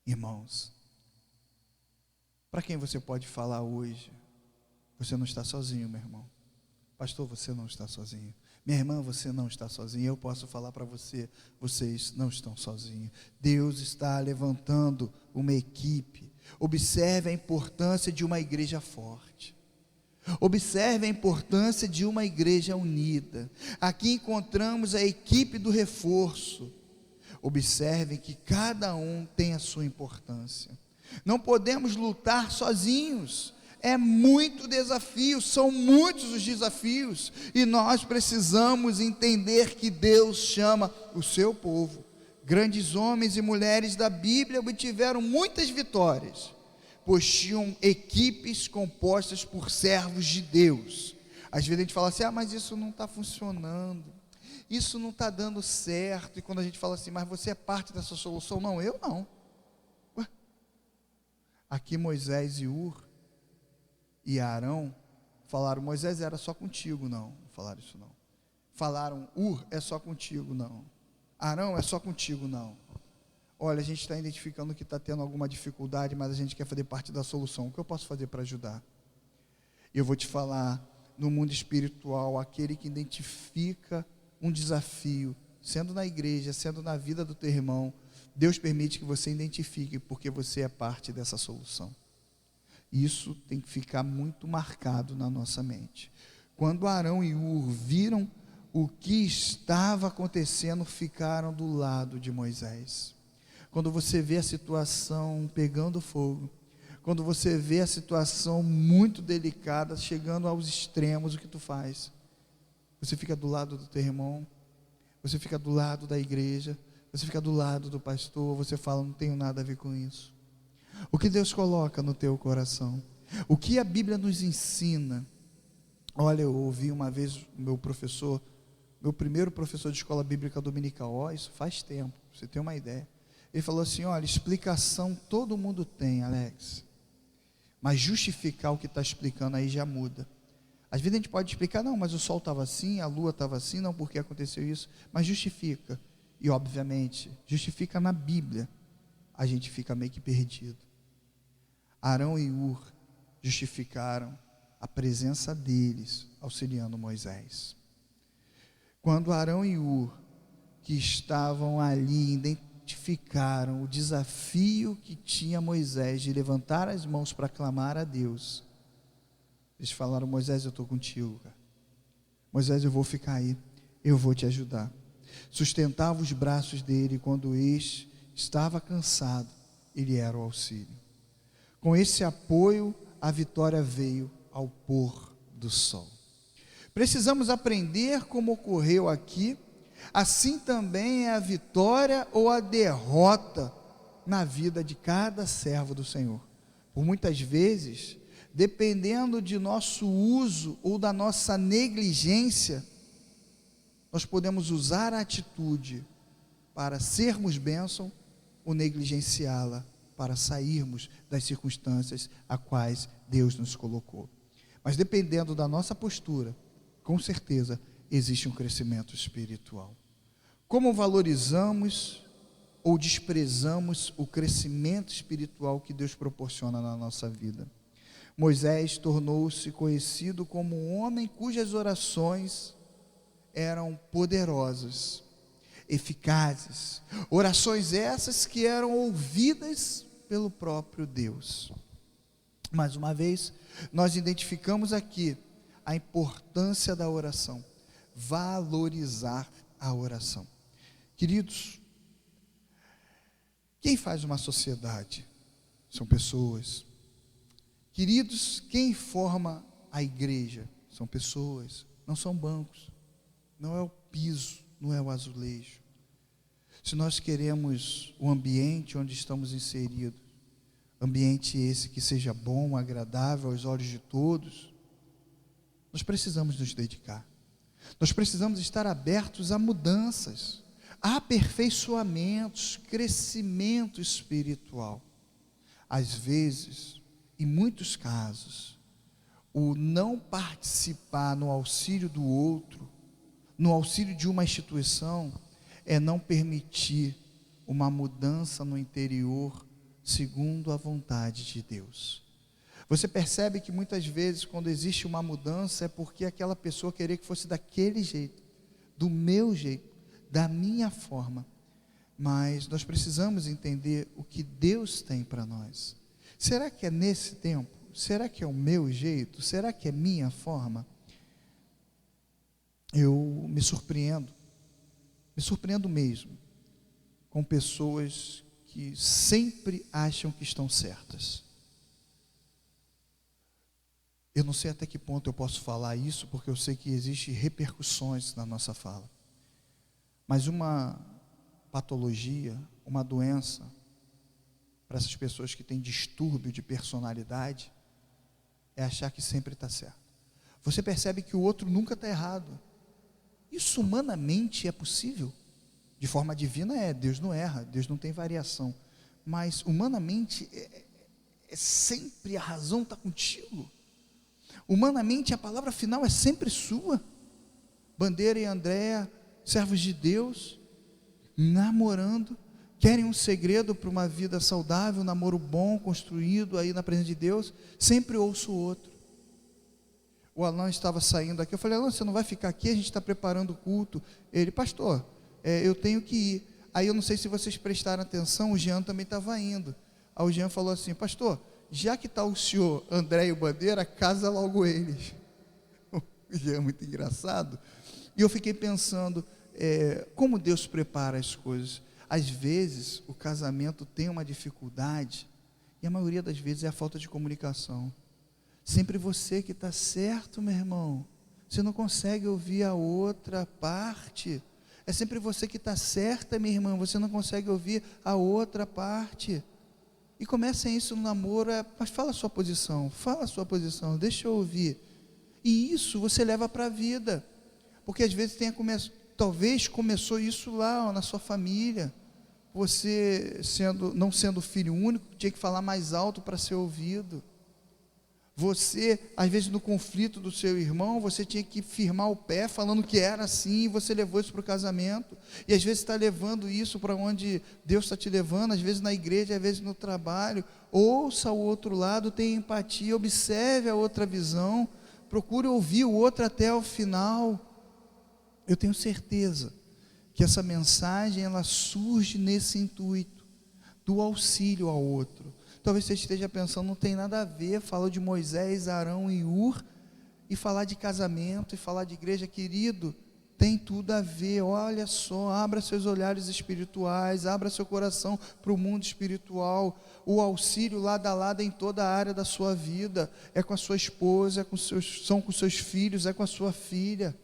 Irmãos, para quem você pode falar hoje? Você não está sozinho, meu irmão. Pastor, você não está sozinho. Minha irmã, você não está sozinho. Eu posso falar para você: vocês não estão sozinhos. Deus está levantando uma equipe. Observe a importância de uma igreja forte. Observe a importância de uma igreja unida. Aqui encontramos a equipe do reforço. Observe que cada um tem a sua importância. Não podemos lutar sozinhos. É muito desafio, são muitos os desafios, e nós precisamos entender que Deus chama o seu povo. Grandes homens e mulheres da Bíblia obtiveram muitas vitórias, pois tinham equipes compostas por servos de Deus. Às vezes a gente fala assim: mas isso não está funcionando, isso não está dando certo. E quando a gente fala assim: mas você é parte dessa solução? Não, eu não. Aqui Moisés e Hur e Arão falaram: Moisés, era só contigo. Não falaram isso não. Falaram: Hur, é só contigo. Não. Arão, é só contigo. Não. Olha, a gente está identificando que está tendo alguma dificuldade, mas a gente quer fazer parte da solução. O que eu posso fazer para ajudar? Eu vou te falar, no mundo espiritual, aquele que identifica um desafio, sendo na igreja, sendo na vida do teu irmão, Deus permite que você identifique, porque você é parte dessa solução. Isso tem que ficar muito marcado na nossa mente. Quando Arão e Hur viram o que estava acontecendo, ficaram do lado de Moisés. Quando você vê a situação pegando fogo, quando você vê a situação muito delicada, chegando aos extremos, o que tu faz? Você fica do lado do teu irmão, você fica do lado da igreja, você fica do lado do pastor, você fala, não tenho nada a ver com isso. O que Deus coloca no teu coração? O que a Bíblia nos ensina? Olha, eu ouvi uma vez o meu professor, meu primeiro professor de escola bíblica dominical, isso faz tempo, pra você ter uma ideia. Ele falou assim, olha, explicação todo mundo tem, Alex, mas justificar o que está explicando aí já muda. Às vezes a gente pode explicar, não, mas o sol estava assim, a lua estava assim, não, porque aconteceu isso, mas justifica, e obviamente, justifica na Bíblia, a gente fica meio que perdido. Arão e Hur justificaram a presença deles, auxiliando Moisés. Quando Arão e Hur, que estavam ali, identificaram o desafio que tinha Moisés de levantar as mãos para clamar a Deus, eles falaram, Moisés, eu estou contigo, cara. Moisés, eu vou ficar aí, eu vou te ajudar. Sustentava os braços dele, quando este estava cansado, ele era o auxílio. Com esse apoio, a vitória veio ao pôr do sol. Precisamos aprender como ocorreu aqui, assim também é a vitória ou a derrota na vida de cada servo do Senhor. Por muitas vezes, dependendo de nosso uso ou da nossa negligência, nós podemos usar a atitude para sermos bênção ou negligenciá-la para sairmos das circunstâncias a quais Deus nos colocou. Mas dependendo da nossa postura, com certeza existe um crescimento espiritual. Como valorizamos ou desprezamos o crescimento espiritual que Deus proporciona na nossa vida? Moisés tornou-se conhecido como um homem cujas orações eram poderosas, eficazes, orações essas que eram ouvidas pelo próprio Deus. Mais uma vez, nós identificamos aqui a importância da oração, valorizar a oração. Queridos, quem faz uma sociedade? São pessoas. Queridos, quem forma a igreja? São pessoas, não são bancos, não é o piso, não é o azulejo. Se nós queremos o ambiente onde estamos inseridos, ambiente esse que seja bom, agradável aos olhos de todos, nós precisamos nos dedicar. Nós precisamos estar abertos a mudanças, a aperfeiçoamentos, crescimento espiritual. Às vezes, em muitos casos, o não participar no auxílio do outro, no auxílio de uma instituição, é não permitir uma mudança no interior segundo a vontade de Deus. Você percebe que muitas vezes quando existe uma mudança é porque aquela pessoa queria que fosse daquele jeito, do meu jeito, da minha forma. Mas nós precisamos entender o que Deus tem para nós. Será que é nesse tempo? Será que é o meu jeito? Será que é minha forma? Eu me surpreendo mesmo, com pessoas que sempre acham que estão certas. Eu não sei até que ponto eu posso falar isso, porque eu sei que existem repercussões na nossa fala. Mas uma patologia, uma doença, para essas pessoas que têm distúrbio de personalidade, é achar que sempre está certo. Você percebe que o outro nunca está errado. Isso humanamente é possível? De forma divina Deus não erra, Deus não tem variação. Mas humanamente é sempre a razão está contigo. Humanamente a palavra final é sempre sua. Bandeira e Andréa, servos de Deus, namorando, querem um segredo para uma vida saudável, um namoro bom, construído aí na presença de Deus. Sempre ouço o outro. o Alan estava saindo aqui, eu falei: Alan, você não vai ficar aqui? A gente está preparando o culto. Ele: pastor, eu tenho que ir. Aí eu não sei se vocês prestaram atenção, o Jean também estava indo. Aí o Jean falou assim: pastor, já que está o senhor André e o Bandeira, casa logo eles. O Jean é muito engraçado. E eu fiquei pensando, como Deus prepara as coisas. Às vezes o casamento tem uma dificuldade, e a maioria das vezes é a falta de comunicação. Sempre você que está certo, meu irmão. Você não consegue ouvir a outra parte. É sempre você que está certa, minha irmã. Você não consegue ouvir a outra parte. E comecem isso no namoro. Mas fala a sua posição, deixa eu ouvir. E isso você leva para a vida. Porque às vezes talvez começou isso lá, na sua família. Você não sendo filho único, tinha que falar mais alto para ser ouvido. Você, às vezes no conflito do seu irmão, você tinha que firmar o pé falando que era assim, e você levou isso para o casamento. E às vezes está levando isso para onde Deus está te levando, às vezes na igreja, às vezes no trabalho. Ouça o outro lado, tenha empatia, observe a outra visão, procure ouvir o outro até o final. Eu tenho certeza que essa mensagem, ela surge nesse intuito, do auxílio ao outro. Talvez você esteja pensando, não tem nada a ver, fala de Moisés, Arão e Ur, e falar de casamento, e falar de igreja. Querido, tem tudo a ver. Olha só, abra seus olhares espirituais, abra seu coração para o mundo espiritual. O auxílio lado a lado em toda a área da sua vida, é com a sua esposa, são com seus filhos, é com a sua filha,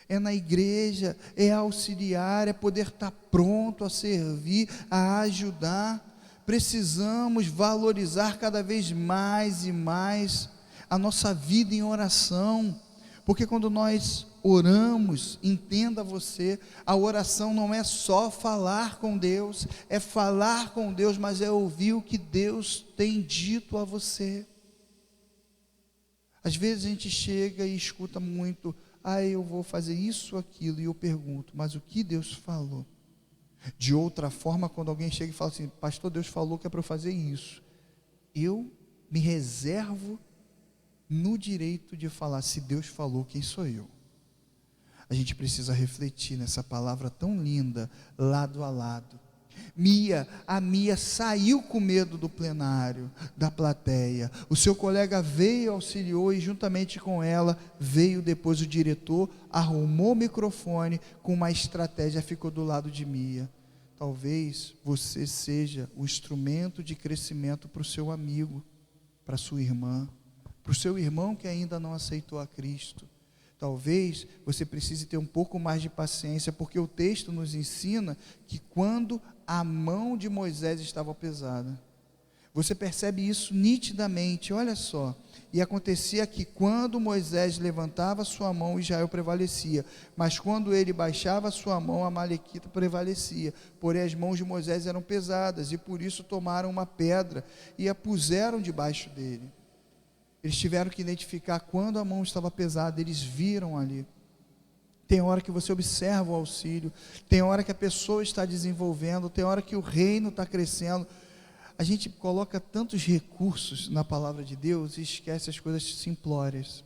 é na igreja, é auxiliar, é poder estar pronto a servir, a ajudar. Precisamos valorizar cada vez mais e mais a nossa vida em oração, porque quando nós oramos, entenda você, a oração não é só falar com Deus, é falar com Deus, mas é ouvir o que Deus tem dito a você. Às vezes a gente chega e escuta muito: eu vou fazer isso, aquilo, e eu pergunto: mas o que Deus falou? De outra forma, quando alguém chega e fala assim: pastor, Deus falou que é para eu fazer isso, eu me reservo no direito de falar: se Deus falou, quem sou eu? A gente precisa refletir nessa palavra tão linda, lado a lado. A Mia saiu com medo do plenário, da plateia. O seu colega veio, auxiliou, e juntamente com ela veio depois o diretor, arrumou o microfone, com uma estratégia ficou do lado de Mia. Talvez você seja o instrumento de crescimento para o seu amigo, para a sua irmã, para o seu irmão que ainda não aceitou a Cristo. Talvez você precise ter um pouco mais de paciência, porque o texto nos ensina que quando a mão de Moisés estava pesada, você percebe isso nitidamente. Olha só: e acontecia que quando Moisés levantava sua mão, Israel prevalecia, mas quando ele baixava sua mão, a Amalequita prevalecia. Porém as mãos de Moisés eram pesadas, e por isso tomaram uma pedra e a puseram debaixo dele. Eles tiveram que identificar quando a mão estava pesada, eles viram ali. Tem hora que você observa o auxílio, tem hora que a pessoa está desenvolvendo, tem hora que o reino está crescendo. A gente coloca tantos recursos na palavra de Deus e esquece as coisas simplórias,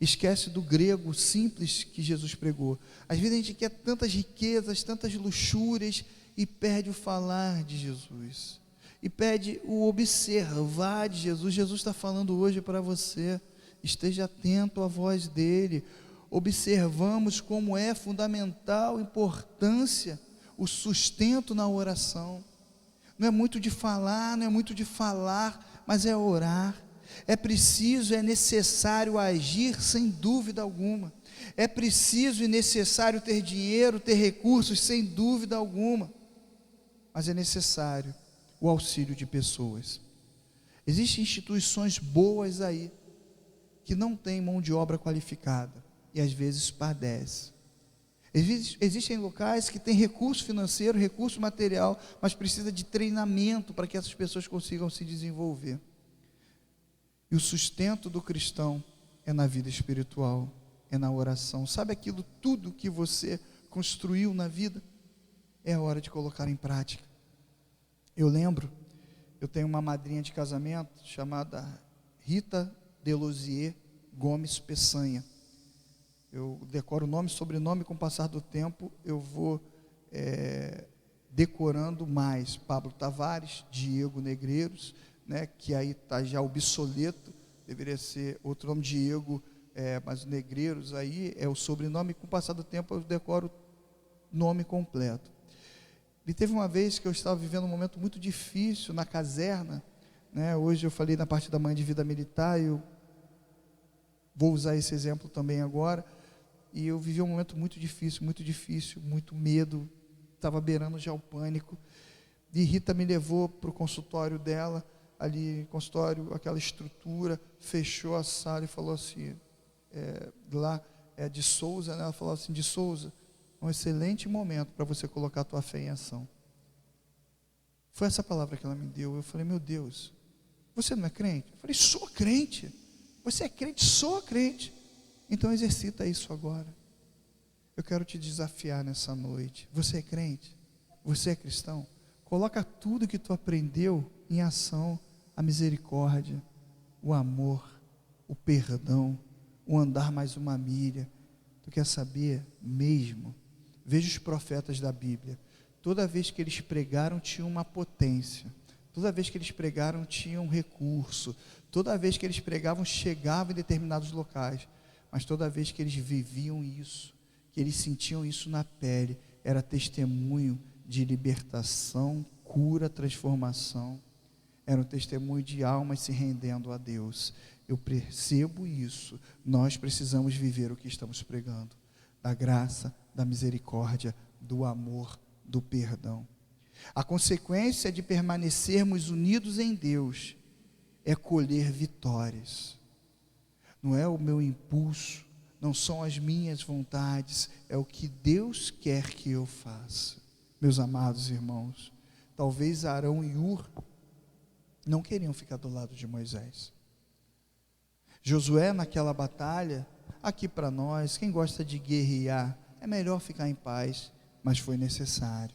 esquece do grego simples que Jesus pregou. Às vezes a gente quer tantas riquezas, tantas luxúrias, e perde o falar de Jesus, e perde o observar de Jesus. Jesus está falando hoje para você: esteja atento à voz dele. Observamos como é fundamental, importância, o sustento na oração. Não é muito de falar, mas é orar. É preciso, é necessário agir, sem dúvida alguma. É preciso e necessário ter dinheiro, ter recursos, sem dúvida alguma. Mas é necessário o auxílio de pessoas. Existem instituições boas aí, que não têm mão de obra qualificada, e às vezes padece. Existem locais que têm recurso financeiro, recurso material, mas precisa de treinamento para que essas pessoas consigam se desenvolver. E o sustento do cristão é na vida espiritual, é na oração. Sabe aquilo tudo que você construiu na vida? É a hora de colocar em prática. Eu lembro, eu tenho uma madrinha de casamento chamada Rita Delosier Gomes Peçanha. Eu decoro nome e sobrenome, com o passar do tempo eu vou decorando mais. Pablo Tavares, Diego Negreiros, né, que aí está já obsoleto, deveria ser outro nome, Diego, mas o Negreiros aí é o sobrenome, com o passar do tempo eu decoro nome completo. E teve uma vez que eu estava vivendo um momento muito difícil na caserna, né? Hoje eu falei na parte da manhã de vida militar, eu vou usar esse exemplo também agora, e eu vivi um momento muito difícil, muito medo, estava beirando já o pânico, e Rita me levou para o consultório dela, ali, consultório, aquela estrutura, fechou a sala e falou assim, lá é de Souza, né? Ela falou assim, de Souza, um excelente momento para você colocar a tua fé em ação. Foi essa palavra que ela me deu. Eu falei, meu Deus, você não é crente? Eu falei, sou crente. Você é crente? Sou crente. Então exercita isso agora. Eu quero te desafiar nessa noite. Você é crente? Você é cristão? Coloca tudo que tu aprendeu em ação. A misericórdia, o amor, o perdão, o andar mais uma milha. Tu quer saber mesmo? Veja os profetas da Bíblia. Toda vez que eles pregaram, tinha uma potência. Toda vez que eles pregaram, tinha um recurso. Toda vez que eles pregavam, chegavam em determinados locais. Mas toda vez que eles viviam isso, que eles sentiam isso na pele, era testemunho de libertação, cura, transformação. Era um testemunho de almas se rendendo a Deus. Eu percebo isso. Nós precisamos viver o que estamos pregando. Da graça, da misericórdia, do amor, do perdão. A consequência de permanecermos unidos em Deus é colher vitórias. Não é o meu impulso, não são as minhas vontades, é o que Deus quer que eu faça. Meus amados irmãos, talvez Arão e Hur não queriam ficar do lado de Moisés. Josué, naquela batalha, aqui para nós, quem gosta de guerrear, é melhor ficar em paz, mas foi necessário.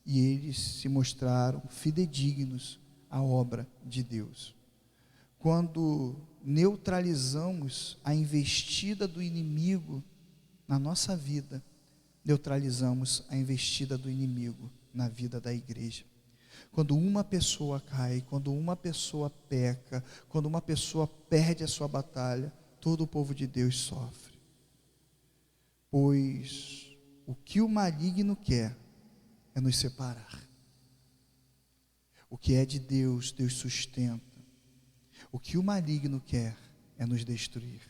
E eles se mostraram fidedignos à obra de Deus. Quando neutralizamos a investida do inimigo na nossa vida, neutralizamos a investida do inimigo na vida da igreja. Quando uma pessoa cai, quando uma pessoa peca, quando uma pessoa perde a sua batalha, todo o povo de Deus sofre. Pois o que o maligno quer é nos separar. O que é de Deus, Deus sustenta. O que o maligno quer é nos destruir.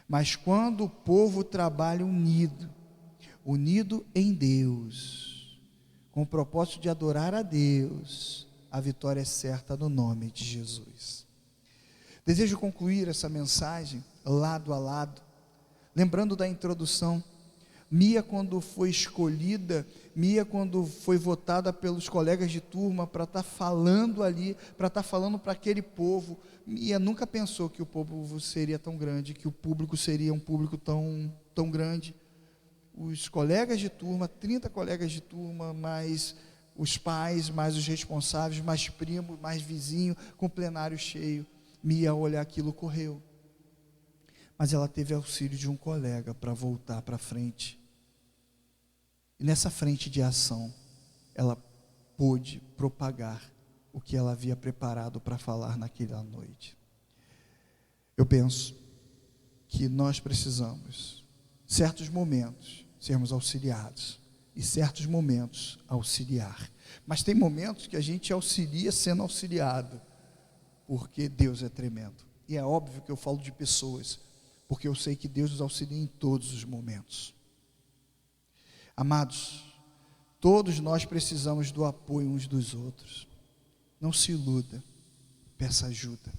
Mas quando o povo trabalha unido em Deus, com o propósito de adorar a Deus, a vitória é certa no nome de Jesus. Desejo concluir essa mensagem lado a lado, lembrando da introdução. Mia, quando foi escolhida, Mia, quando foi votada pelos colegas de turma para estar falando ali, para estar falando para aquele povo, Mia nunca pensou que o povo seria tão grande, que o público seria um público tão grande. Os colegas de turma, 30 colegas de turma, mais os pais, mais os responsáveis, mais primo, mais vizinho, com o plenário cheio. Mia, ao olhar aquilo, correu. Mas ela teve auxílio de um colega para voltar para frente. E nessa frente de ação, ela pôde propagar o que ela havia preparado para falar naquela noite. Eu penso que nós precisamos, certos momentos, sermos auxiliados, e certos momentos, auxiliar. Mas tem momentos que a gente auxilia sendo auxiliado, porque Deus é tremendo. E é óbvio que eu falo de pessoas, porque eu sei que Deus nos auxilia em todos os momentos. Amados, todos nós precisamos do apoio uns dos outros. Não se iluda, peça ajuda.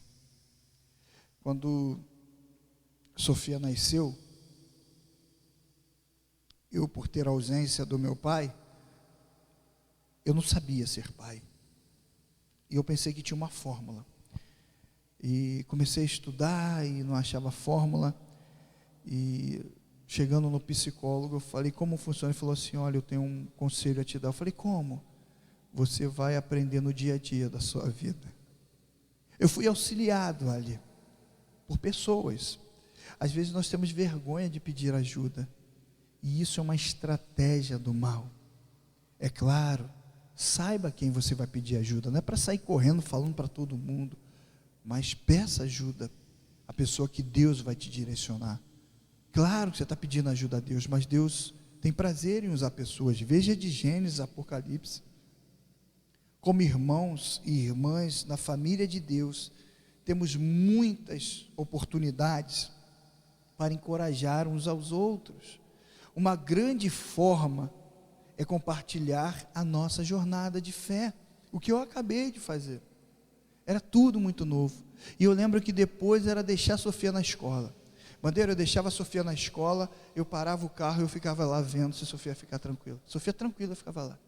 Quando Sofia nasceu, eu, por ter a ausência do meu pai, eu não sabia ser pai. E eu pensei que tinha uma fórmula. E comecei a estudar e não achava fórmula. E chegando no psicólogo, eu falei, como funciona? Ele falou assim, olha, eu tenho um conselho a te dar. Eu falei, como? Você vai aprender no dia a dia da sua vida. Eu fui auxiliado ali por pessoas. Às vezes nós temos vergonha de pedir ajuda, e isso é uma estratégia do mal. É claro, saiba quem você vai pedir ajuda, não é para sair correndo falando para todo mundo, mas peça ajuda à pessoa que Deus vai te direcionar. Claro que você está pedindo ajuda a Deus, mas Deus tem prazer em usar pessoas. Veja de Gênesis, Apocalipse, como irmãos e irmãs na família de Deus, temos muitas oportunidades para encorajar uns aos outros. Uma grande forma é compartilhar a nossa jornada de fé, o que eu acabei de fazer. Era tudo muito novo, e eu lembro que depois era deixar a Sofia na escola. Bandeira, eu deixava a Sofia na escola, eu parava o carro e eu ficava lá vendo se a Sofia ia ficar tranquila. Sofia tranquila, ficava lá.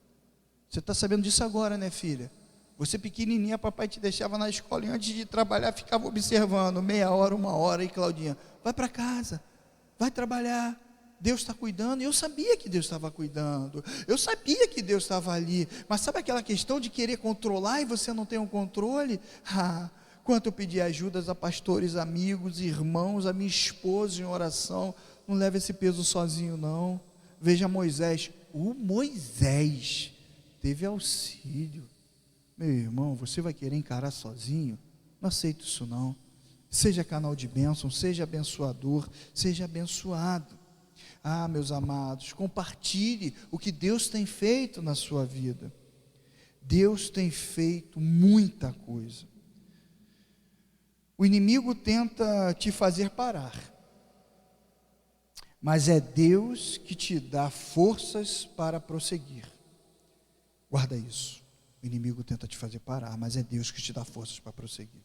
Você está sabendo disso agora, né, filha? Você pequenininha, papai te deixava na escola e antes de trabalhar ficava observando, meia hora, 1 hora, e Claudinha, vai para casa, vai trabalhar, Deus está cuidando. E eu sabia que Deus estava cuidando, eu sabia que Deus estava ali, mas sabe aquela questão de querer controlar e você não tem um controle? Quanto eu pedi ajudas a pastores, amigos, irmãos, a minha esposa em oração. Não leve esse peso sozinho não. Veja Moisés, o Moisés teve auxílio. Meu irmão, você vai querer encarar sozinho? Não aceito isso não. Seja canal de bênção, seja abençoador, seja abençoado. Meus amados, compartilhe o que Deus tem feito na sua vida. Deus tem feito muita coisa. O inimigo tenta te fazer parar, mas é Deus que te dá forças para prosseguir. Guarda isso. O inimigo tenta te fazer parar, mas é Deus que te dá forças para prosseguir.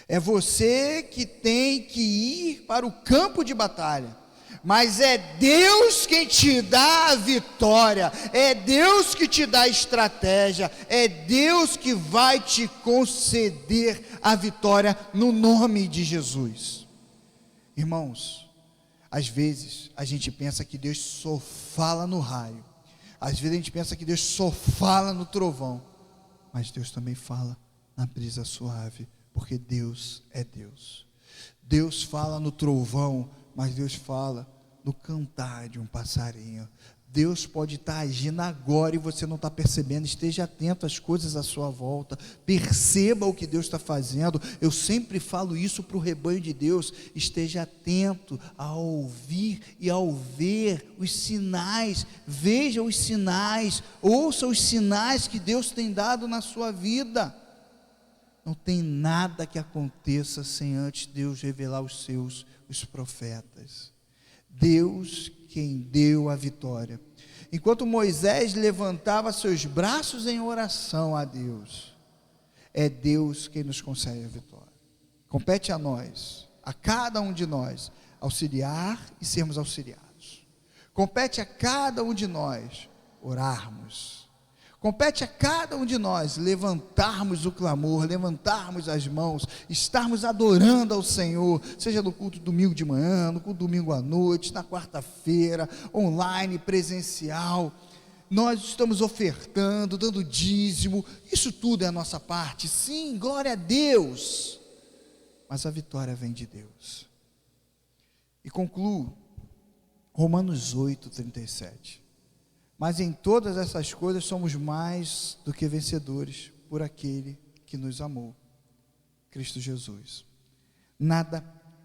É você que tem que ir para o campo de batalha, mas é Deus quem te dá a vitória, é Deus que te dá a estratégia, é Deus que vai te conceder a vitória no nome de Jesus. Irmãos, às vezes a gente pensa que Deus só fala no raio, às vezes a gente pensa que Deus só fala no trovão, mas Deus também fala na brisa suave, porque Deus é Deus. Deus fala no trovão, mas Deus fala no cantar de um passarinho. Deus pode estar agindo agora e você não está percebendo. Esteja atento às coisas à sua volta, perceba o que Deus está fazendo. Eu sempre falo isso para o rebanho de Deus: esteja atento a ouvir e ao ver os sinais. Veja os sinais, ouça os sinais que Deus tem dado na sua vida. Não tem nada que aconteça sem antes Deus revelar os profetas. Deus quem deu a vitória. Enquanto Moisés levantava seus braços em oração a Deus, é Deus quem nos concede a vitória. Compete a nós, a cada um de nós, auxiliar e sermos auxiliados. Compete a cada um de nós orarmos. Compete a cada um de nós levantarmos o clamor, levantarmos as mãos, estarmos adorando ao Senhor, seja no culto domingo de manhã, no culto domingo à noite, na quarta-feira, online, presencial. Nós estamos ofertando, dando dízimo, isso tudo é a nossa parte, sim, glória a Deus, mas a vitória vem de Deus. E concluo, Romanos 8:37. Mas em todas essas coisas somos mais do que vencedores por aquele que nos amou, Cristo Jesus. Nada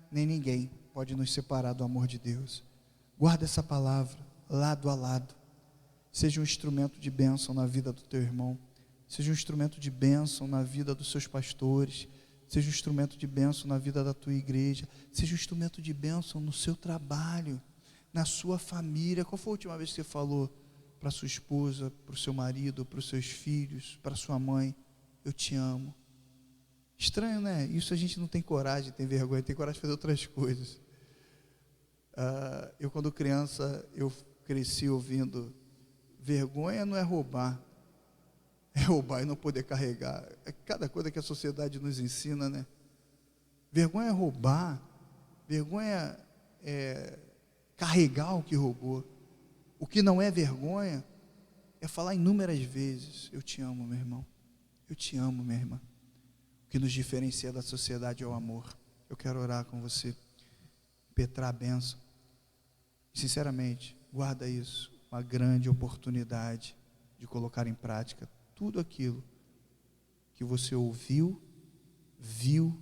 nem ninguém pode nos separar do amor de Deus. Guarda essa palavra lado a lado. Seja um instrumento de bênção na vida do teu irmão, seja um instrumento de bênção na vida dos seus pastores, seja um instrumento de bênção na vida da tua igreja, seja um instrumento de bênção no seu trabalho, na sua família. Qual foi a última vez que você falou para sua esposa, para o seu marido, para os seus filhos, para sua mãe: eu te amo? Estranho, né? Isso a gente não tem coragem, tem vergonha, tem coragem de fazer outras coisas. Eu quando criança, eu cresci ouvindo: vergonha não é roubar e não poder carregar. É cada coisa que a sociedade nos ensina, né? Vergonha é roubar, vergonha é carregar o que roubou. O que não é vergonha é falar inúmeras vezes: eu te amo, meu irmão, eu te amo, minha irmã. O que nos diferencia da sociedade é o amor. eu quero orar com você, impetrar a bênção. Sinceramente, guarda isso, uma grande oportunidade de colocar em prática tudo aquilo que você ouviu, viu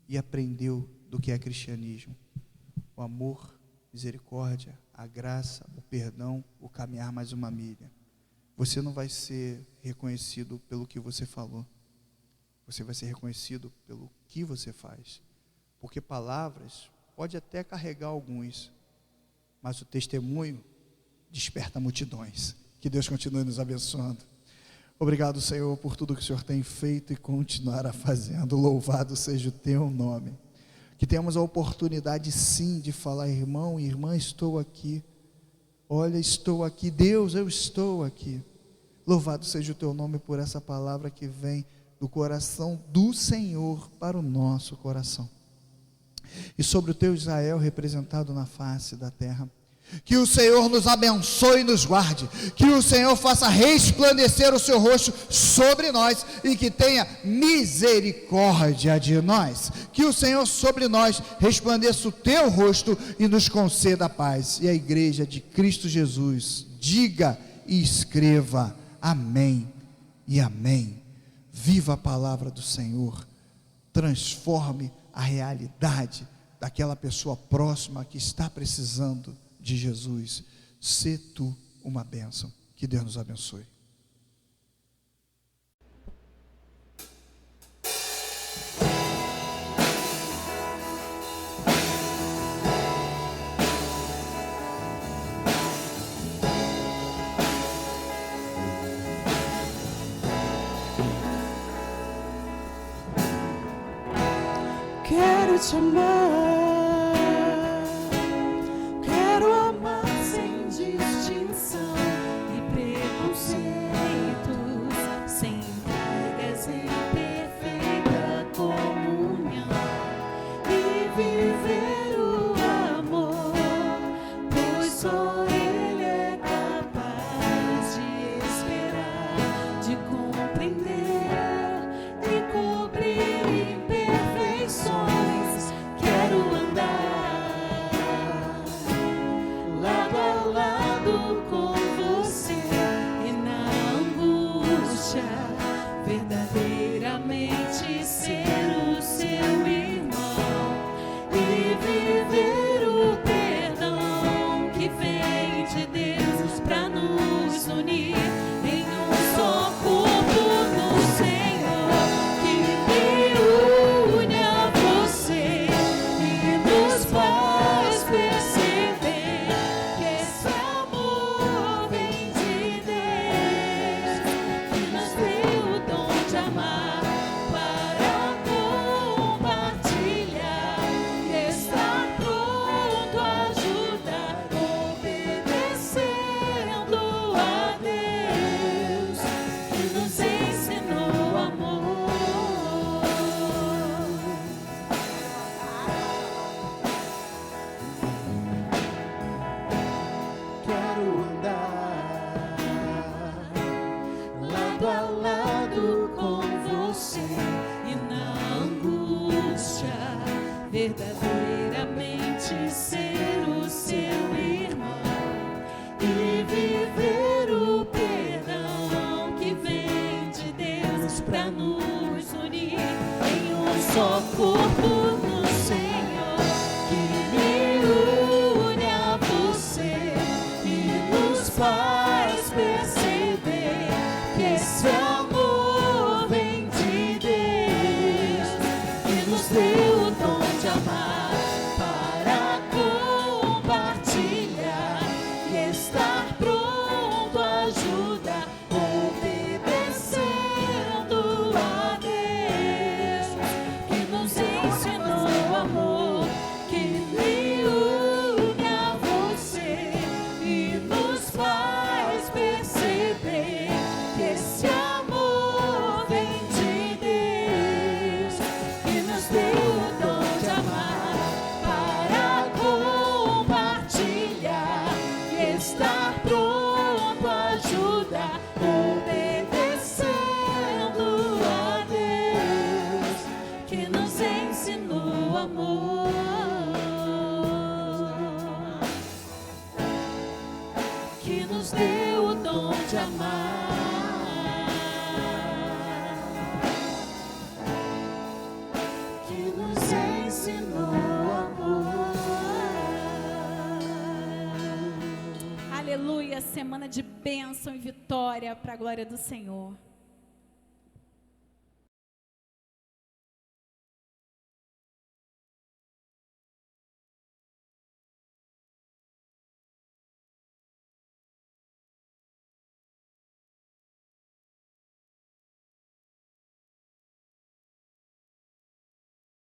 e aprendeu do que é cristianismo. O amor, misericórdia, a graça, o perdão, o caminhar mais uma milha. Você não vai ser reconhecido pelo que você falou. Você vai ser reconhecido pelo que você faz. Porque palavras pode até carregar alguns, mas o testemunho desperta multidões. Que Deus continue nos abençoando. Obrigado, Senhor, por tudo que o Senhor tem feito e continuará fazendo. Louvado seja o teu nome. Que tenhamos a oportunidade sim de falar: irmão e irmã, estou aqui. Olha, estou aqui. Deus, eu estou aqui. Louvado seja o teu nome por essa palavra que vem do coração do Senhor para o nosso coração. E sobre o teu Israel representado na face da terra, que o Senhor nos abençoe e nos guarde, que o Senhor faça resplandecer o seu rosto sobre nós e que tenha misericórdia de nós, que o Senhor sobre nós resplandeça o teu rosto e nos conceda a paz. E a igreja de Cristo Jesus diga e escreva amém e amém. Viva a palavra do Senhor, transforme a realidade daquela pessoa próxima que está precisando de Jesus. Sê tu uma bênção. Que Deus nos abençoe. Quero te amar, quero amar sem distinção e preconceitos, sem brigas, em perfeita comunhão, e viver o amor, pois só Ele é capaz de esperar, de compreender e cobrir imperfeições. Quero andar lado a lado com você e na angústia verdadeiramente ser o seu irmão e viver o perdão que vem de Deus para nos unir em um só corpo no Senhor, que me une a você e nos faz perceber que esse amor vem de Deus, que nos deu o dom de amar para compartilhar, estar pronto a ajudar, obedecendo a Deus, que nos ensinou amor. Quero andar lado a lado Com você e na angústia verdadeiramente ser o seu irmão e viver o perdão que vem de Deus para nos unir em um só corpo no Senhor, que me une a você e nos faz perceber que esse amar, que nos ensinou amor. Aleluia, semana de bênção e vitória para a glória do Senhor.